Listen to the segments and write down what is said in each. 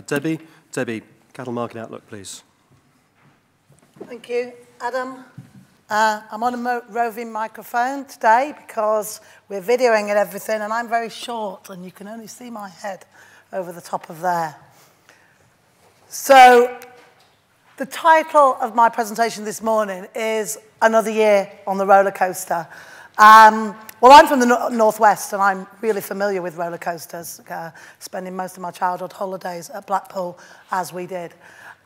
Debbie. Debbie, cattle market outlook, please. Thank you, Adam. I'm on a roving microphone today because we're videoing and everything, and I'm very short, and you can only see my head over the top of there. So the title of my presentation this morning is Another Year on the Roller Coaster. Well, I'm from the Northwest, and I'm really familiar with roller coasters, spending most of my childhood holidays at Blackpool, as we did.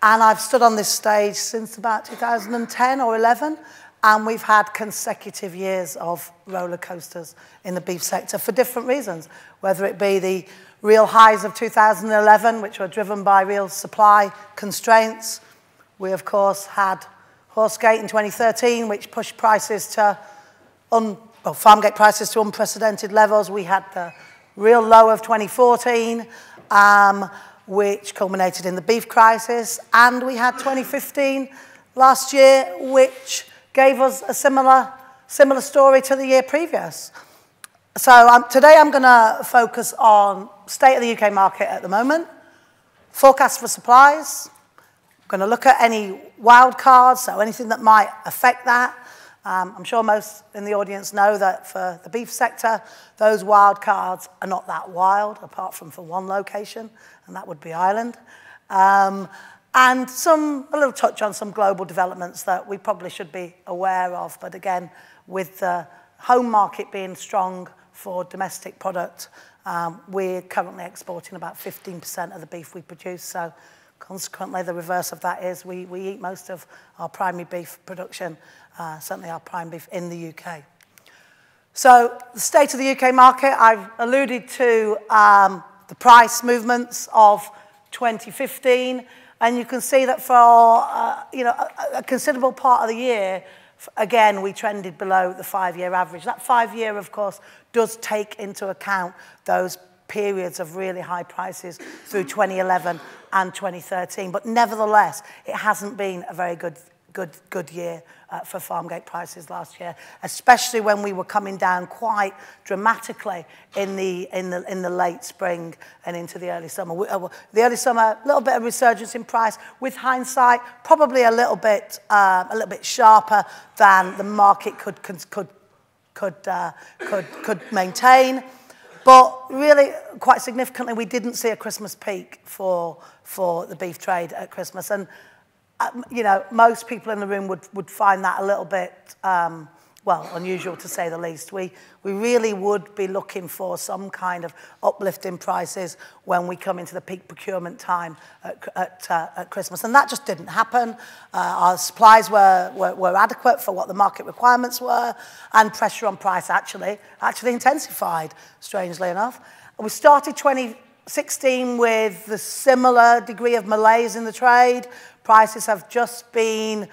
And I've stood on this stage since about 2010 or 11, and we've had consecutive years of roller coasters in the beef sector for different reasons, whether it be the real highs of 2011, which were driven by real supply constraints. We, of course, had Horsegate in 2013, which pushed prices to farmgate prices to unprecedented levels. We had the real low of 2014, which culminated in the beef crisis. And we had 2015 last year, which gave us a similar story to the year previous. So today I'm going to focus on state of the UK market at the moment, forecast for supplies. I'm going to look at any wild cards, so anything that might affect that. I'm sure most in the audience know that for the beef sector, those wild cards are not that wild, apart from for one location, and that would be Ireland. And a little touch on some global developments that we probably should be aware of. But again, with the home market being strong for domestic product, we're currently exporting about 15% of the beef we produce. So consequently, the reverse of that is we eat most of our primary beef production, certainly our prime beef in the UK. So the state of the UK market, I've alluded to the price movements of 2015, and you can see that for a considerable part of the year, again, we trended below the 5-year average. That 5-year, of course, does take into account those periods of really high prices through 2011 and 2013. But nevertheless, it hasn't been a very good year for farmgate prices last year, especially when we were coming down quite dramatically in the late spring and into the early summer. The early summer, a little bit of resurgence in price. With hindsight, probably a little bit sharper than the market could maintain. But really, quite significantly, we didn't see a Christmas peak for the beef trade at Christmas. And, most people in the room would find that a little bit, unusual to say the least. We really would be looking for some kind of uplift in prices when we come into the peak procurement time at Christmas. And that just didn't happen. Our supplies were adequate for what the market requirements were, and pressure on price actually intensified, strangely enough. We started 2016 with the similar degree of malaise in the trade. Prices have just been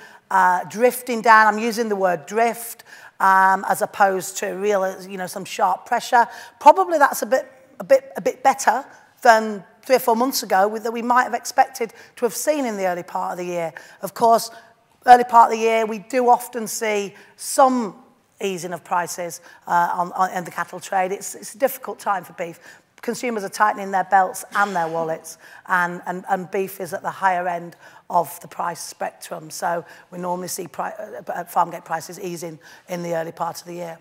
drifting down. I'm using the word drift as opposed to real, some sharp pressure. Probably that's a bit better than 3 or 4 months ago that we might have expected to have seen in the early part of the year. Of course, early part of the year, we do often see some easing of prices in the cattle trade. It's a difficult time for beef. Consumers are tightening their belts and their wallets, and beef is at the higher end of the price spectrum. So we normally see farmgate prices easing in the early part of the year.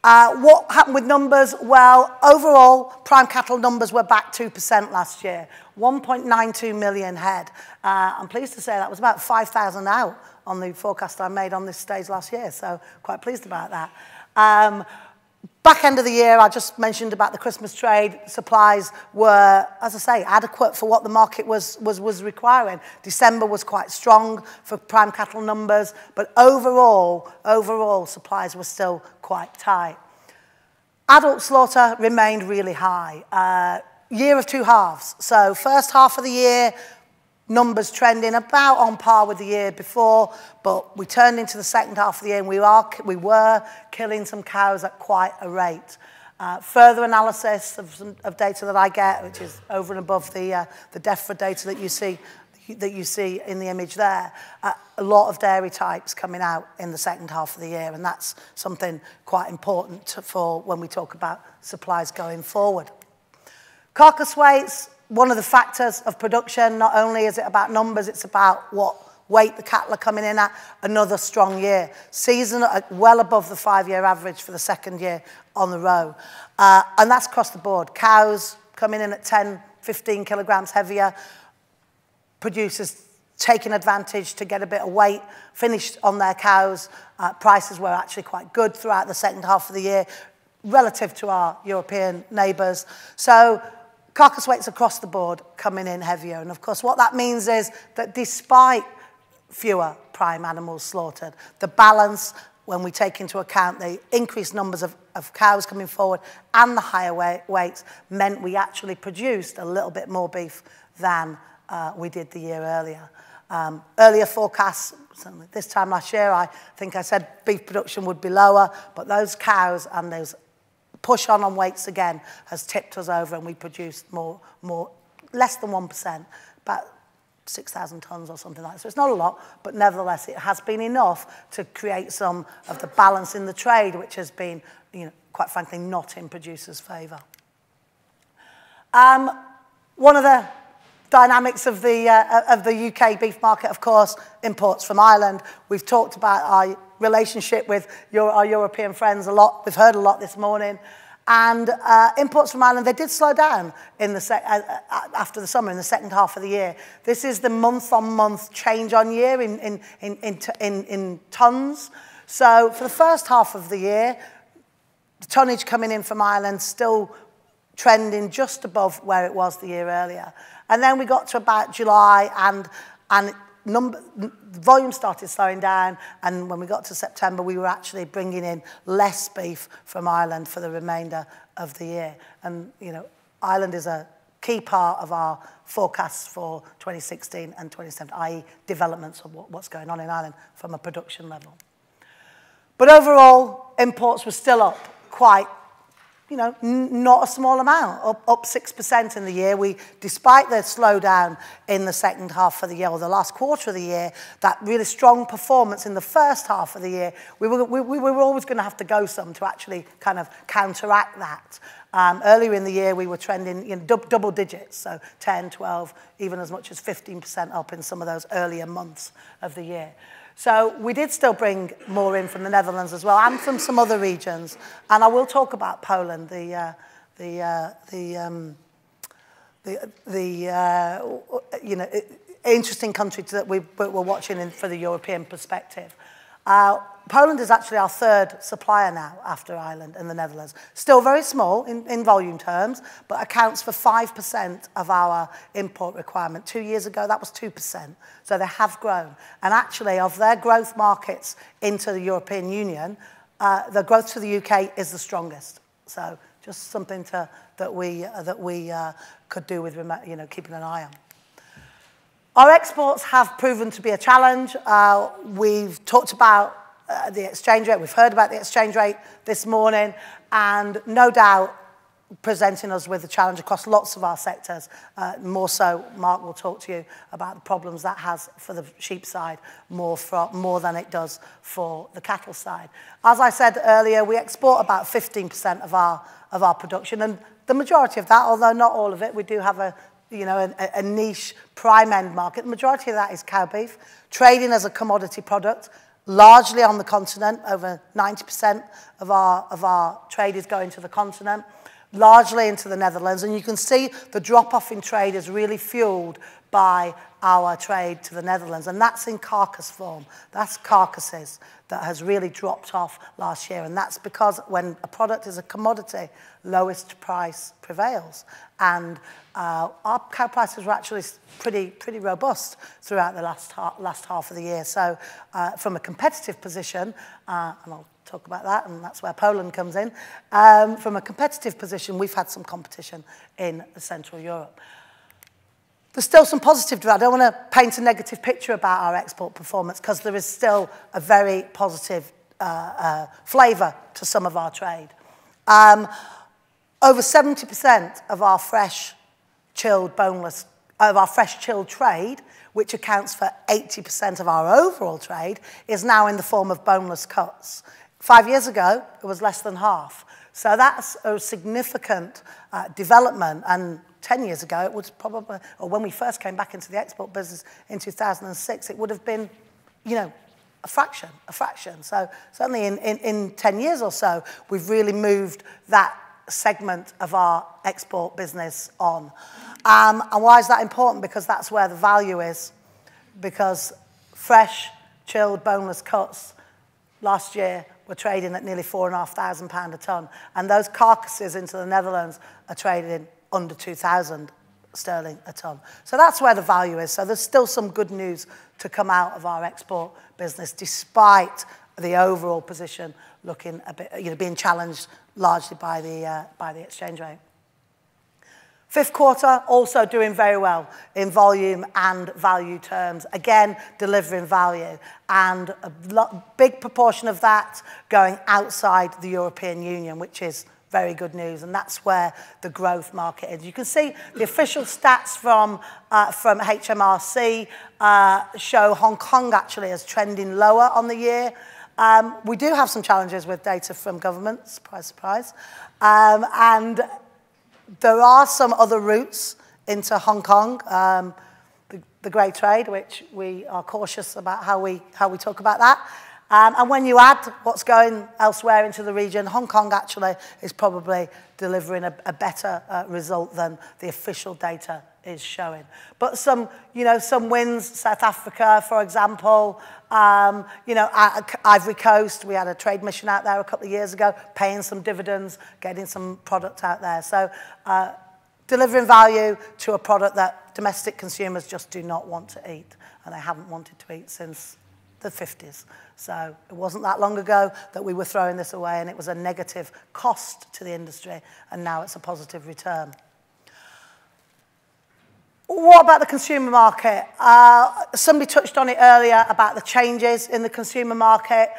What happened with numbers? Well, overall, prime cattle numbers were back 2% last year, 1.92 million head. I'm pleased to say that was about 5,000 out on the forecast I made on this stage last year, so quite pleased about that. Back end of the year, I just mentioned about the Christmas trade. Supplies were, as I say, adequate for what the market was requiring. December was quite strong for prime cattle numbers, but overall supplies were still quite tight. Adult slaughter remained really high. Year of 2 halves. So first half of the year, numbers trending about on par with the year before, but we turned into the second half of the year and we were killing some cows at quite a rate. Further analysis of data that I get, which is over and above the DEFRA data that you see in the image there, a lot of dairy types coming out in the second half of the year, and that's something quite important for when we talk about supplies going forward. Carcass weights one of the factors of production. Not only is it about numbers, it's about what weight the cattle are coming in at. Another strong year. Season well above the 5-year average for the second year on the row. And that's across the board. Cows coming in at 10, 15 kilograms heavier. Producers taking advantage to get a bit of weight finished on their cows. Prices were actually quite good throughout the second half of the year relative to our European neighbours. So carcass weights across the board coming in heavier. And of course what that means is that despite fewer prime animals slaughtered, the balance, when we take into account the increased numbers of cows coming forward and the higher weights, meant we actually produced a little bit more beef than we did the year earlier. Earlier forecasts, this time last year, I think I said beef production would be lower, but those cows and those push on weights again has tipped us over, and we produced less than 1%, about 6,000 tonnes or something like that. So it's not a lot, but nevertheless, it has been enough to create some of the balance in the trade, which has been, quite frankly, not in producers' favour. One of the dynamics of the UK beef market, of course, imports from Ireland. We've talked about our relationship with our European friends a lot. We've heard a lot this morning. And imports from Ireland, they did slow down in after the summer, in the second half of the year. This is the month-on-month change on year in tonnes. So for the first half of the year, the tonnage coming in from Ireland still trending just above where it was the year earlier. And then we got to about July, and volume started slowing down, and when we got to September, we were actually bringing in less beef from Ireland for the remainder of the year. And, Ireland is a key part of our forecasts for 2016 and 2017, i.e. developments of what's going on in Ireland from a production level. But overall, imports were still up quite, not a small amount, up 6% in the year. Despite the slowdown in the second half of the year, or the last quarter of the year, that really strong performance in the first half of the year, we were always going to have to go some to actually kind of counteract that. Earlier in the year, we were trending double digits, so 10, 12, even as much as 15% up in some of those earlier months of the year. So we did still bring more in from the Netherlands as well, and from some other regions. And I will talk about Poland, the interesting country that we're watching for the European perspective. Poland is actually our third supplier now after Ireland and the Netherlands. Still very small in volume terms, but accounts for 5% of our import requirement. 2 years ago, that was 2%. So they have grown. And actually, of their growth markets into the European Union, the growth to the UK is the strongest. So just something that we could do with keeping an eye on. Our exports have proven to be a challenge. We've talked about the exchange rate. We've heard about the exchange rate this morning, and no doubt presenting us with a challenge across lots of our sectors. More so, Mark will talk to you about the problems that has for the sheep side more than it does for the cattle side. As I said earlier, we export about 15% of our production, and the majority of that, although not all of it, we do have a niche prime end market. The majority of that is cow beef, trading as a commodity product, largely on the continent. Over 90% of our trade is going to the continent, largely into the Netherlands. And you can see the drop-off in trade is really fueled by our trade to the Netherlands. And that's in carcass form. That's carcasses that has really dropped off last year. And that's because when a product is a commodity, lowest price prevails. And our cow prices were actually pretty robust throughout the last half of the year. So from a competitive position, and I'll talk about that, and that's where Poland comes in. From a competitive position, we've had some competition in Central Europe. There's still some positive. I don't want to paint a negative picture about our export performance, because there is still a very positive flavour to some of our trade. Over 70% of our fresh chilled boneless, of our fresh chilled trade, which accounts for 80% of our overall trade, is now in the form of boneless cuts. 5 years ago, it was less than half. So that's a significant development, and 10 years ago, it was probably, or when we first came back into the export business in 2006, it would have been, you know, a fraction. So certainly in 10 years or so, we've really moved that segment of our export business on. And why is that important? Because that's where the value is. Because fresh, chilled, boneless cuts last year were trading at nearly £4,500 a tonne. And those carcasses into the Netherlands are trading under 2,000 sterling a tonne. So that's where the value is. So there's still some good news to come out of our export business, despite the overall position looking a bit, you know, being challenged largely by the exchange rate. Fifth quarter, also doing very well in volume and value terms. Again, delivering value. And a big proportion of that going outside the European Union, which is very good news. And that's where the growth market is. You can see the official stats from HMRC show Hong Kong actually as trending lower on the year. We do have some challenges with data from government, surprise, surprise. And there are some other routes into Hong Kong, the grey trade, which we are cautious about how we talk about that. And when you add what's going elsewhere into the region, Hong Kong actually is probably delivering a better result than the official data is showing. But some, you know, some wins, South Africa, for example, you know, Ivory Coast, we had a trade mission out there a couple of years ago, paying some dividends, getting some product out there. So delivering value to a product that domestic consumers just do not want to eat, and they haven't wanted to eat since the 50s. So it wasn't that long ago that we were throwing this away, and it was a negative cost to the industry, and now it's a positive return. What about the consumer market? Somebody touched on it earlier about the changes in the consumer market.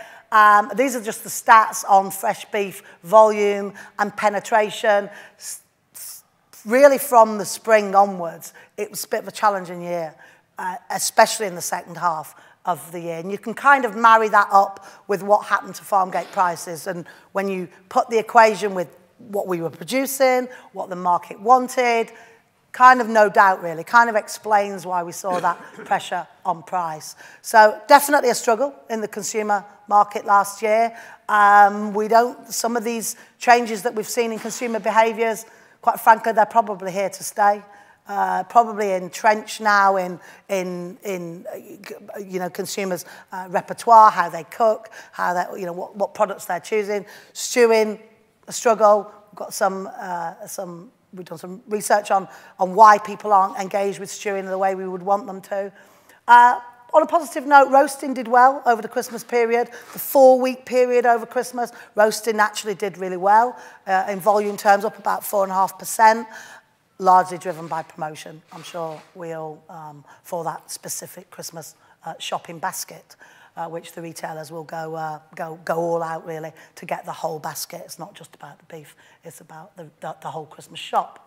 These are just the stats on fresh beef volume and penetration. Really from the spring onwards, it was a bit of a challenging year, especially in the second half of the year. And you can kind of marry that up with what happened to farm gate prices. And when you put the equation with what we were producing, what the market wanted, kind of no doubt really, kind of explains why we saw that pressure on price. So definitely a struggle in the consumer market last year. Some of these changes that we've seen in consumer behaviours, quite frankly, they're probably here to stay. Probably entrenched now in you know, consumers' repertoire, how they cook, how they, you know, what products they're choosing. Stewing, a struggle. We've got we've done some research on why people aren't engaged with stewing the way we would want them to. On a positive note, roasting did well over the Christmas period. The 4-week period over Christmas, roasting actually did really well. In volume terms, up about 4.5%, largely driven by promotion. I'm sure we all, for that specific Christmas shopping basket, which the retailers will go all out really to get the whole basket. It's not just about the beef, it's about the whole Christmas shop.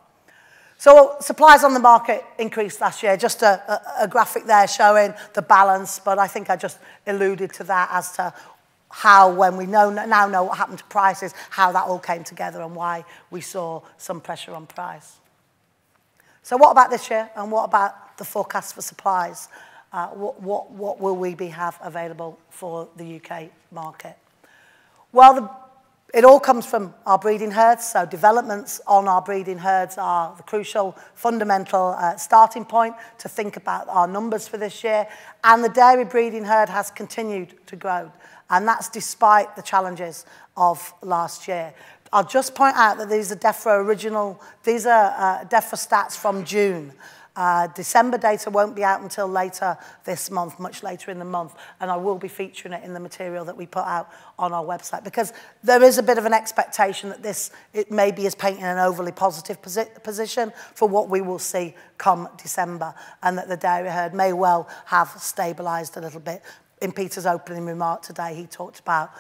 So supplies on the market increased last year. Just a graphic there showing the balance, but I think I just alluded to that as to how, when we now know what happened to prices, how that all came together and why we saw some pressure on price. So what about this year, and what about the forecast for supplies? What will we have available for the UK market? Well, it all comes from our breeding herds, so developments on our breeding herds are the crucial, fundamental starting point to think about our numbers for this year. And the dairy breeding herd has continued to grow, and that's despite the challenges of last year. I'll just point out that these are DEFRA stats from June. December data won't be out until later this month, much later in the month, and I will be featuring it in the material that we put out on our website, because there is a bit of an expectation that it maybe is painting an overly positive position for what we will see come December, and that the dairy herd may well have stabilised a little bit. In Peter's opening remark today, he talked about,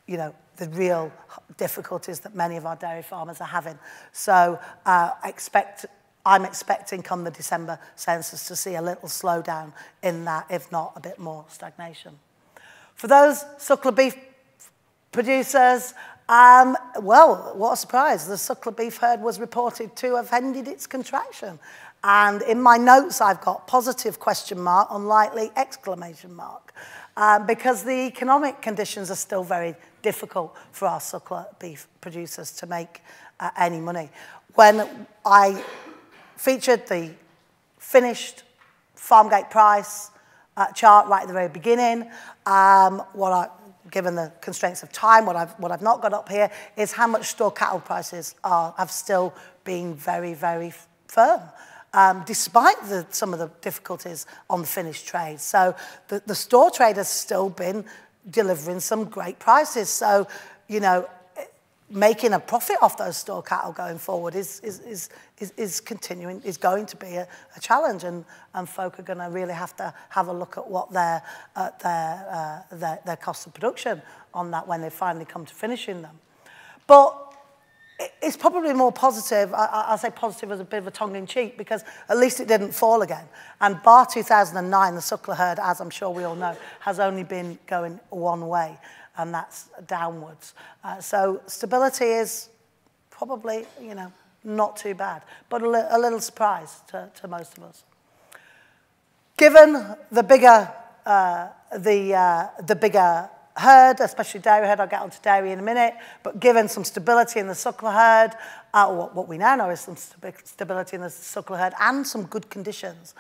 you know, the real difficulties that many of our dairy farmers are having. So I'm expecting come the December census to see a little slowdown in that, if not a bit more stagnation. For those suckler beef producers, Well, what a surprise. The suckler beef herd was reported to have ended its contraction. And in my notes, I've got positive question mark, unlikely exclamation mark, because the economic conditions are still very difficult for our suckler beef producers to make any money. When I featured the finished farm gate price chart right at the very beginning, given the constraints of time, what I've not got up here is how much store cattle prices have still been very, very firm, despite some of the difficulties on the finished trade. So the store trade has still been delivering some great prices. So, you know, making a profit off those store cattle going forward is going to be a challenge, and folk are going to really have to have a look at what their cost of production on that when they finally come to finishing them. But it's probably more positive. I'll say positive as a bit of a tongue-in-cheek, because at least it didn't fall again. And bar 2009, the suckler herd, as I'm sure we all know, has only been going one way, and that's downwards. So stability is probably, you know, not too bad, but a little surprise to most of us. Given the bigger herd, especially dairy herd, I'll get onto dairy in a minute, but given some stability in the suckler herd, what we now know is some stability in the suckler herd and some good conditions.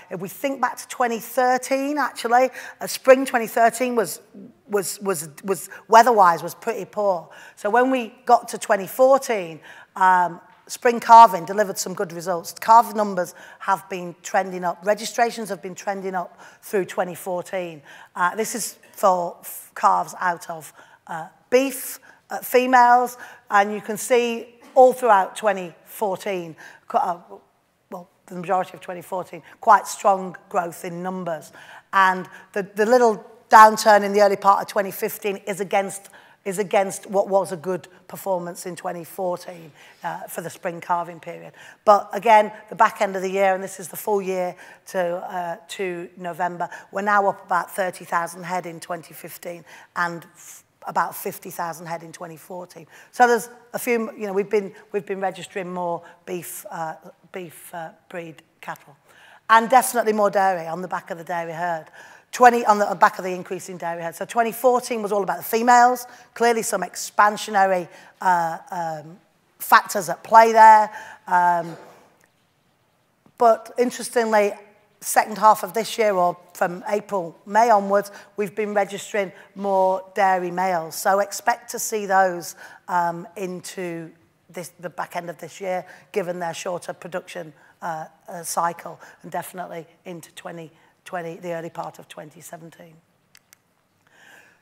If we think back to 2013, actually, spring 2013 was weather-wise was pretty poor. So when we got to 2014, spring calving delivered some good results. Calf numbers have been trending up. Registrations have been trending up through 2014. This is for calves out of beef, females, and you can see all throughout 2014, well, the majority of 2014, quite strong growth in numbers. And the little downturn in the early part of 2015 is against what was a good performance in 2014 for the spring calving period. But again, the back end of the year, and this is the full year to November, we're now up about 30,000 head in 2015 and about 50,000 head in 2014. So there's a few, you know, we've been registering more beef breed cattle, and definitely more dairy on the back of the dairy herd. On the back of the increase in dairy herd. So 2014 was all about the females. Clearly some expansionary factors at play there. But interestingly, second half of this year, or from April, May onwards, we've been registering more dairy males. So expect to see those into the back end of this year, given their shorter production cycle, and definitely into the early part of 2017.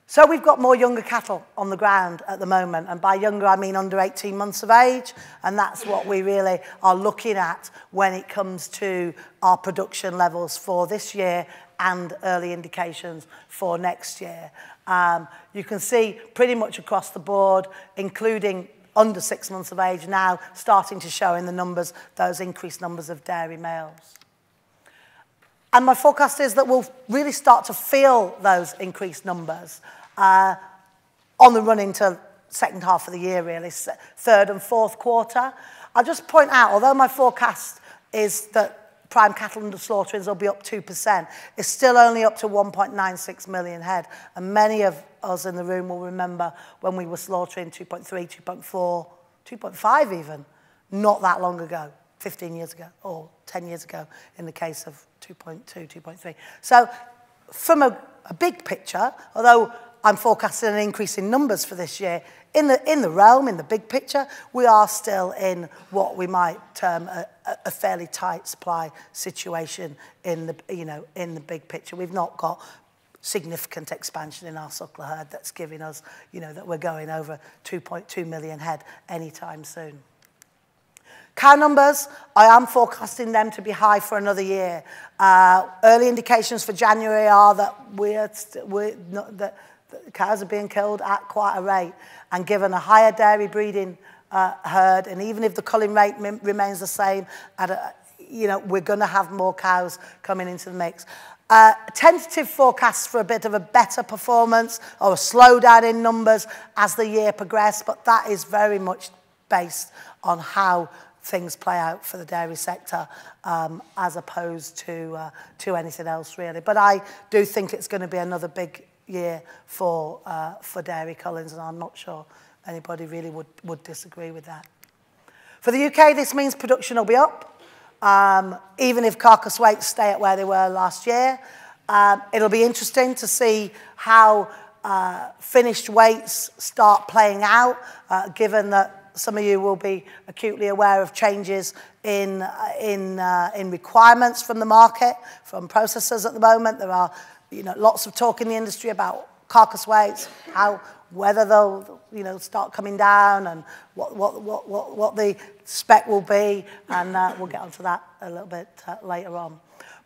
So we've got more younger cattle on the ground at the moment, and by younger I mean under 18 months of age, and that's what we really are looking at when it comes to our production levels for this year and early indications for next year. You can see pretty much across the board, including under 6 months of age now, starting to show in the numbers those increased numbers of dairy males. And my forecast is that we'll really start to feel those increased numbers on the run into second half of the year, really, third and fourth quarter. I'll just point out, although my forecast is that prime cattle under slaughterings will be up 2%, it's still only up to 1.96 million head. And many of us in the room will remember when we were slaughtering 2.3, 2.4, 2.5 even, not that long ago. 15 years ago, or 10 years ago in the case of 2.2, 2.3. So from a big picture, although I'm forecasting an increase in numbers for this year, in the realm, in the big picture, we are still in what we might term a fairly tight supply situation in the big picture. We've not got significant expansion in our suckler herd that's giving us, that we're going over 2.2 million head anytime soon. Cow numbers, I am forecasting them to be high for another year. Early indications for January are that the cows are being killed at quite a rate. And given a higher dairy breeding herd, and even if the culling rate remains the same, we're going to have more cows coming into the mix. Tentative forecasts for a bit of a better performance or a slowdown in numbers as the year progressed, but that is very much based on how things play out for the dairy sector as opposed to anything else really. But I do think it's going to be another big year for dairy cullings, and I'm not sure anybody really would disagree with that. For the UK, this means production will be up. Even if carcass weights stay at where they were last year. It'll be interesting to see how finished weights start playing out, given that some of you will be acutely aware of changes in requirements from the market, from processors at the moment. There are lots of talk in the industry about carcass weights, whether they'll start coming down and what the spec will be, and we'll get onto that a little bit later on.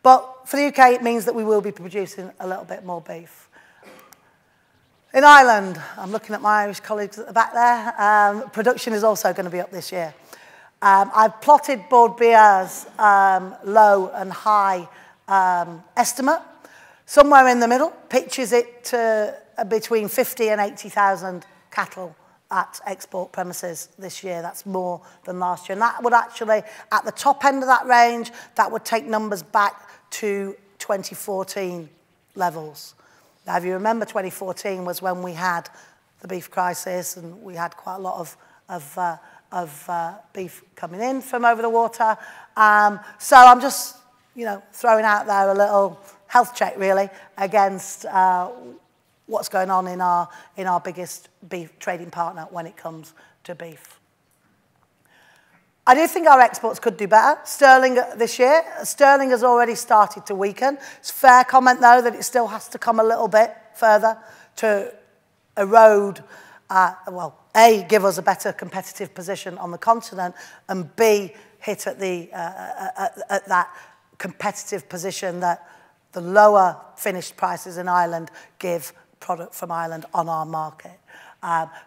But for the UK, it means that we will be producing a little bit more beef. In Ireland, I'm looking at my Irish colleagues at the back there, production is also going to be up this year. I've plotted Bord Bia's low and high estimate. Somewhere in the middle pitches it to between 50 and 80,000 cattle at export premises this year. That's more than last year. And that would actually, at the top end of that range, that would take numbers back to 2014 levels. Now, if you remember, 2014 was when we had the beef crisis, and we had quite a lot of beef coming in from over the water. So I'm just, throwing out there a little health check, really, against what's going on in our biggest beef trading partner when it comes to beef. I do think our exports could do better. Sterling this year, sterling has already started to weaken. It's a fair comment, though, that it still has to come a little bit further to erode, well, A, give us a better competitive position on the continent, and B, hit at that competitive position that the lower finished prices in Ireland give product from Ireland on our market.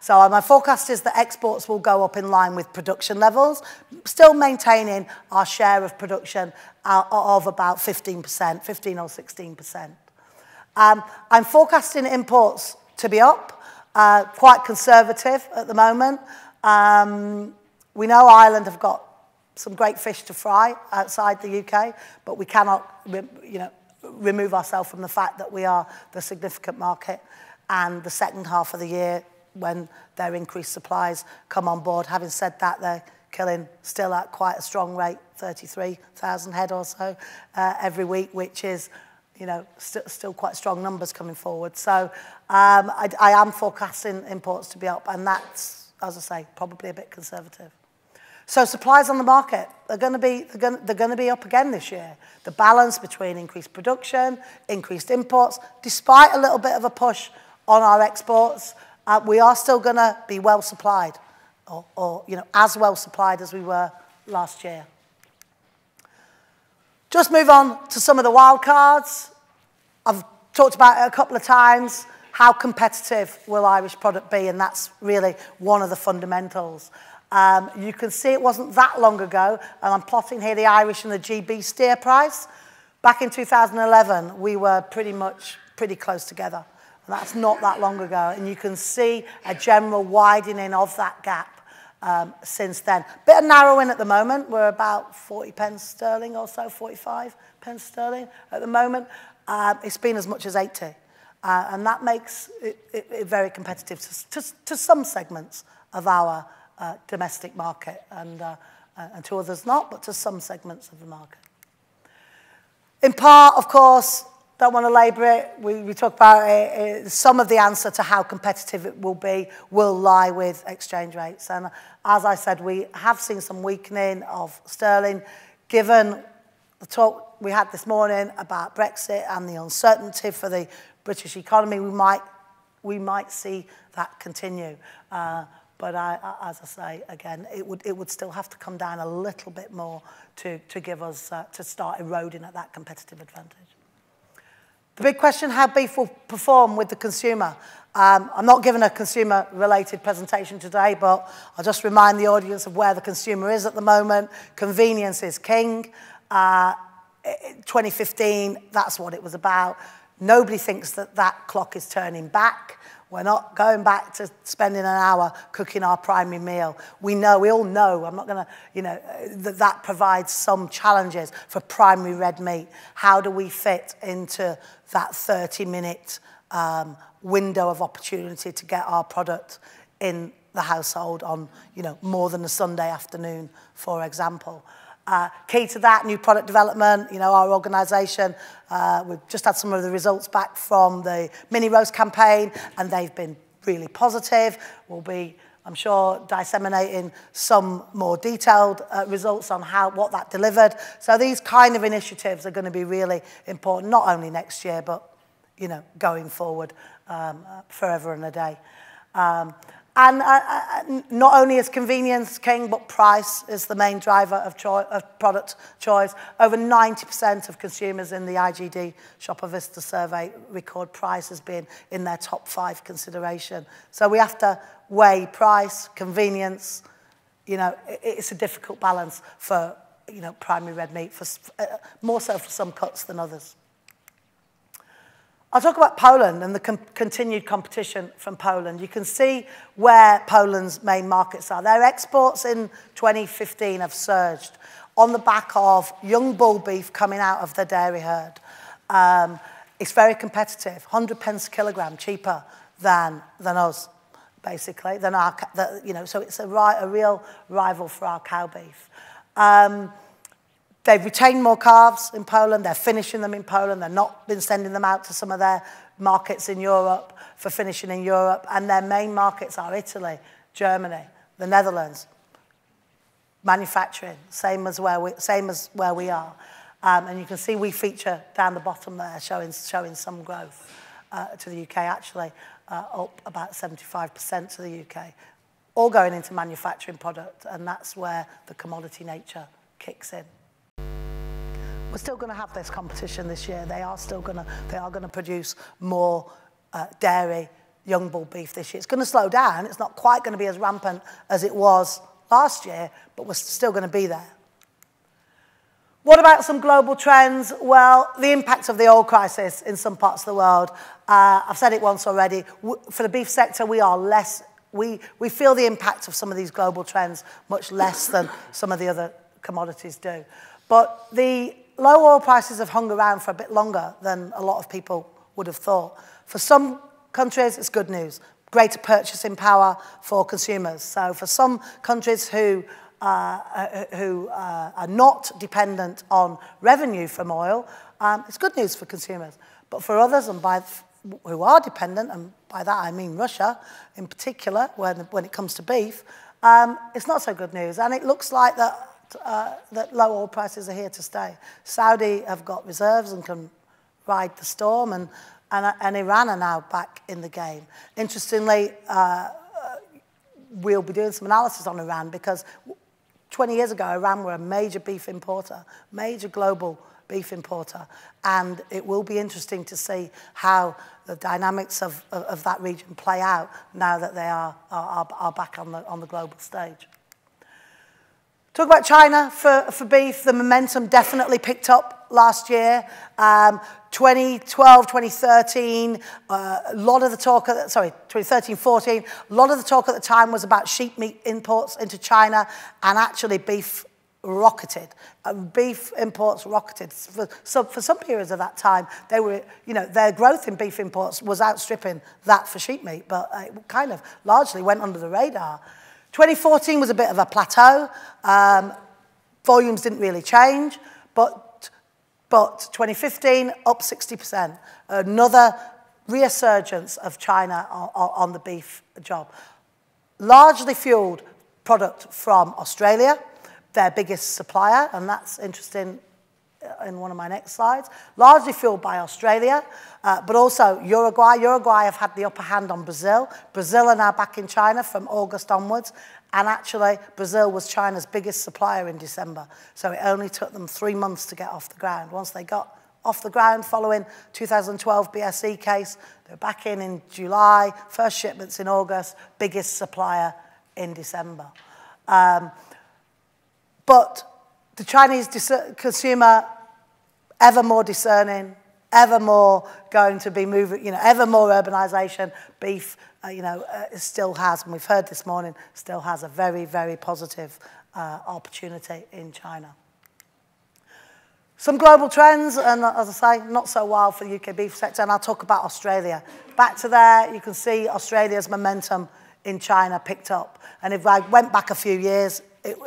So my forecast is that exports will go up in line with production levels, still maintaining our share of production of about 15%, 15 or 16%. I'm forecasting imports to be up, quite conservative at the moment. We know Ireland have got some great fish to fry outside the UK, but we cannot, remove ourselves from the fact that we are the significant market, and the second half of the year, when their increased supplies come on board. Having said that, they're killing still at quite a strong rate, 33,000 head or so every week, which is, still quite strong numbers coming forward. So I am forecasting imports to be up, and that's, as I say, probably a bit conservative. So supplies on the market are going to be up again this year. The balance between increased production, increased imports, despite a little bit of a push on our exports, we are still going to be well supplied, or as well supplied as we were last year. Just move on to some of the wild cards. I've talked about it a couple of times. How competitive will Irish product be? And that's really one of the fundamentals. You can see it wasn't that long ago, and I'm plotting here the Irish and the GB steer price. Back in 2011, we were pretty close together. And that's not that long ago, and you can see a general widening of that gap since then. Bit of narrowing at the moment. We're about 40 pence sterling or so, 45 pence sterling at the moment. It's been as much as 80, and that makes it very competitive to some segments of our domestic market, and to others not, but to some segments of the market. In part, of course, don't want to labour it, we talk about it, some of the answer to how competitive it will be will lie with exchange rates. And as I said, we have seen some weakening of sterling, given the talk we had this morning about Brexit and the uncertainty for the British economy. We might see that continue. But as I say, again, it would still have to come down a little bit more to give us, to start eroding at that competitive advantage. The big question, how beef will perform with the consumer. I'm not giving a consumer-related presentation today, but I'll just remind the audience of where the consumer is at the moment. Convenience is king. 2015, that's what it was about. Nobody thinks that that clock is turning back. We're not going back to spending an hour cooking our primary meal. We all know, I'm not going to, that provides some challenges for primary red meat. How do we fit into that 30-minute window of opportunity to get our product in the household on, more than a Sunday afternoon, for example? Key to that, new product development. Our organisation, we've just had some of the results back from the mini roast campaign, and they've been really positive. We'll be, I'm sure, disseminating some more detailed results on what that delivered. So these kind of initiatives are going to be really important, not only next year, but going forward forever and a day. And not only is convenience king, but price is the main driver of product choice. Over 90% of consumers in the IGD Shopper Vista survey record price as being in their top 5 consideration. So we have to weigh price, convenience. It's a difficult balance for primary red meat, more so for some cuts than others. I'll talk about Poland and the continued competition from Poland. You can see where Poland's main markets are. Their exports in 2015 have surged on the back of young bull beef coming out of the dairy herd. It's very competitive, 100 pence a kilogram cheaper than us, basically, so it's a real rival for our cow beef. They've retained more calves in Poland. They're finishing them in Poland. They've not been sending them out to some of their markets in Europe for finishing in Europe. And their main markets are Italy, Germany, the Netherlands. Manufacturing, same as where we are. And you can see we feature down the bottom there, showing some growth to the UK, actually, up about 75% to the UK. All going into manufacturing product, and that's where the commodity nature kicks in. We're still going to have this competition this year. They are going to produce more dairy, young bull beef this year. It's going to slow down. It's not quite going to be as rampant as it was last year, but we're still going to be there. What about some global trends? Well, the impact of the oil crisis in some parts of the world. I've said it once already. For the beef sector, we feel the impact of some of these global trends much less than some of the other commodities do. But the low oil prices have hung around for a bit longer than a lot of people would have thought. For some countries, it's good news. Greater purchasing power for consumers. So for some countries who are not dependent on revenue from oil, it's good news for consumers. But for others, who are dependent, and by that I mean Russia in particular, when it comes to beef, it's not so good news. And it looks like that low oil prices are here to stay. Saudi have got reserves and can ride the storm, and Iran are now back in the game. Interestingly, we'll be doing some analysis on Iran because 20 years ago, Iran were a major beef importer, major global beef importer, and it will be interesting to see how the dynamics of that region play out now that they are back on the global stage. Talk about China for beef. The momentum definitely picked up last year. 2012, 2013, 2013, 14, a lot of the talk at the time was about sheep meat imports into China, and actually beef rocketed. Beef imports rocketed. For some periods of that time, they were, their growth in beef imports was outstripping that for sheep meat, but it kind of largely went under the radar. 2014 was a bit of a plateau. Volumes didn't really change, but 2015, up 60%. Another resurgence of China on the beef job. Largely fueled product from Australia, their biggest supplier, and that's interesting in one of my next slides. Largely fueled by Australia, but also Uruguay. Uruguay have had the upper hand on Brazil. Brazil are now back in China from August onwards, and actually Brazil was China's biggest supplier in December, so it only took them 3 months to get off the ground. Once they got off the ground following 2012 BSE case, they're back in July, first shipments in August, biggest supplier in December. But the Chinese consumer ever more discerning, ever more going to be moving, ever more urbanisation. Beef, still has, and we've heard this morning, still has a very, very positive opportunity in China. Some global trends, and as I say, not so wild for the UK beef sector, and I'll talk about Australia. Back to there, you can see Australia's momentum in China picked up. And if I went back a few years,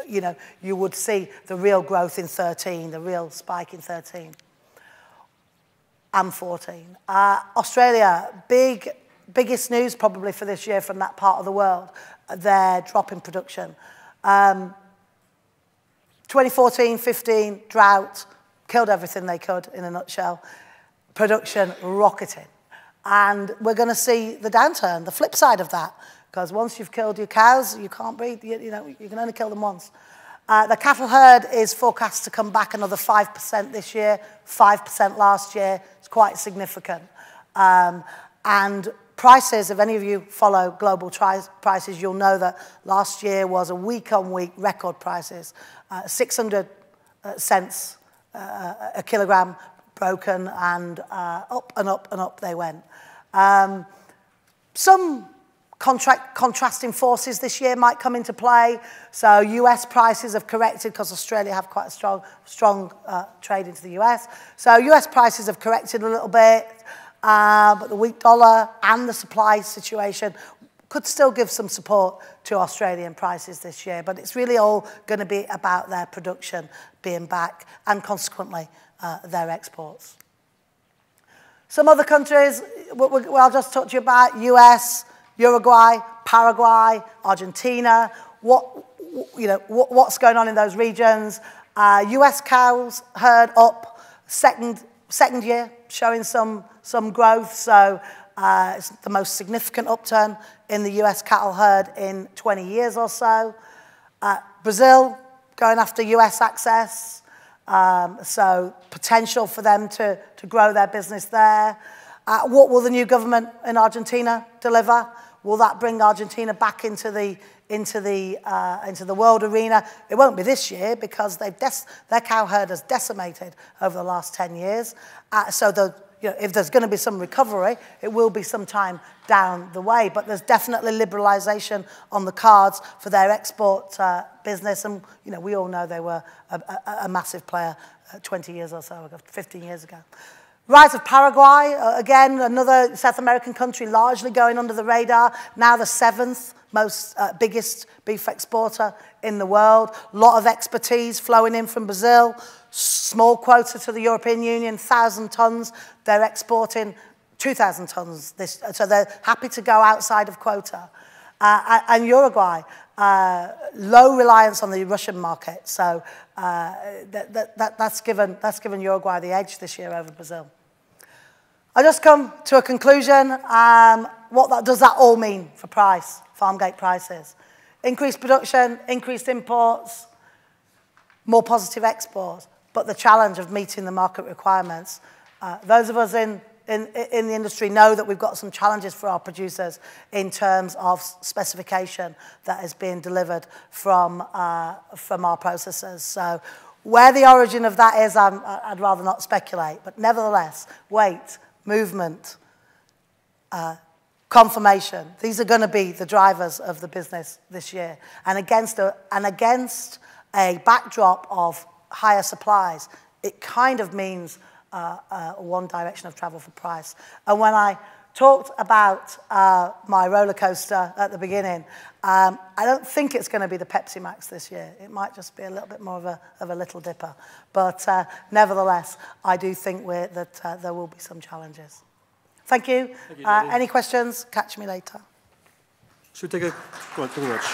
you would see the real growth in 13, the real spike in 13 and 14. Australia, biggest news probably for this year from that part of the world, their drop in production. 2014-15 drought killed everything they could in a nutshell. Production rocketing. And we're going to see the downturn, the flip side of that. Because once you've killed your cows, you can't breed, you can only kill them once. The cattle herd is forecast to come back another 5% this year, 5% last year. It's quite significant. And prices, if any of you follow global prices, you'll know that last year was a week-on-week record prices. 600 cents a kilogram broken, and up and up and up they went. Some contrasting forces this year might come into play. So US prices have corrected because Australia have quite a strong trade into the US. So US prices have corrected a little bit, but the weak dollar and the supply situation could still give some support to Australian prices this year. But it's really all going to be about their production being back and consequently their exports. Some other countries, I'll just talk to you about: US, Uruguay, Paraguay, Argentina. What's going on in those regions? US cows herd up, second year showing some growth. So it's the most significant upturn in the US cattle herd in 20 years or so. Brazil going after US access. So potential for them to grow their business there. What will the new government in Argentina deliver? Will that bring Argentina back into the world arena? It won't be this year because their cow herd has decimated over the last 10 years. So if there's going to be some recovery, it will be some time down the way. But there's definitely liberalisation on the cards for their export business. And we all know they were a massive player 20 years or so ago, 15 years ago. Rise of Paraguay, again, another South American country largely going under the radar, now the 7th most biggest beef exporter in the world. A lot of expertise flowing in from Brazil, small quota to the European Union, 1,000 tonnes. They're exporting 2,000 tonnes, so they're happy to go outside of quota. And Uruguay, low reliance on the Russian market, so that's given Uruguay the edge this year over Brazil. I just come to a conclusion. What does that all mean for price, farm gate prices? Increased production, increased imports, more positive exports, but the challenge of meeting the market requirements. Those of us in the industry know that we've got some challenges for our producers in terms of specification that is being delivered from our processors. So where the origin of that is, I'd rather not speculate, but nevertheless, weight, movement, confirmation, these are going to be the drivers of the business this year. And against a backdrop of higher supplies, it kind of means one direction of travel for price. And when I talked about my roller coaster at the beginning, I don't think it's going to be the Pepsi Max this year. It might just be a little bit more of a little dipper. But nevertheless, I do think that there will be some challenges. Thank you. Thank you, any questions? Catch me later. Should we take a... Go on, thank you very much.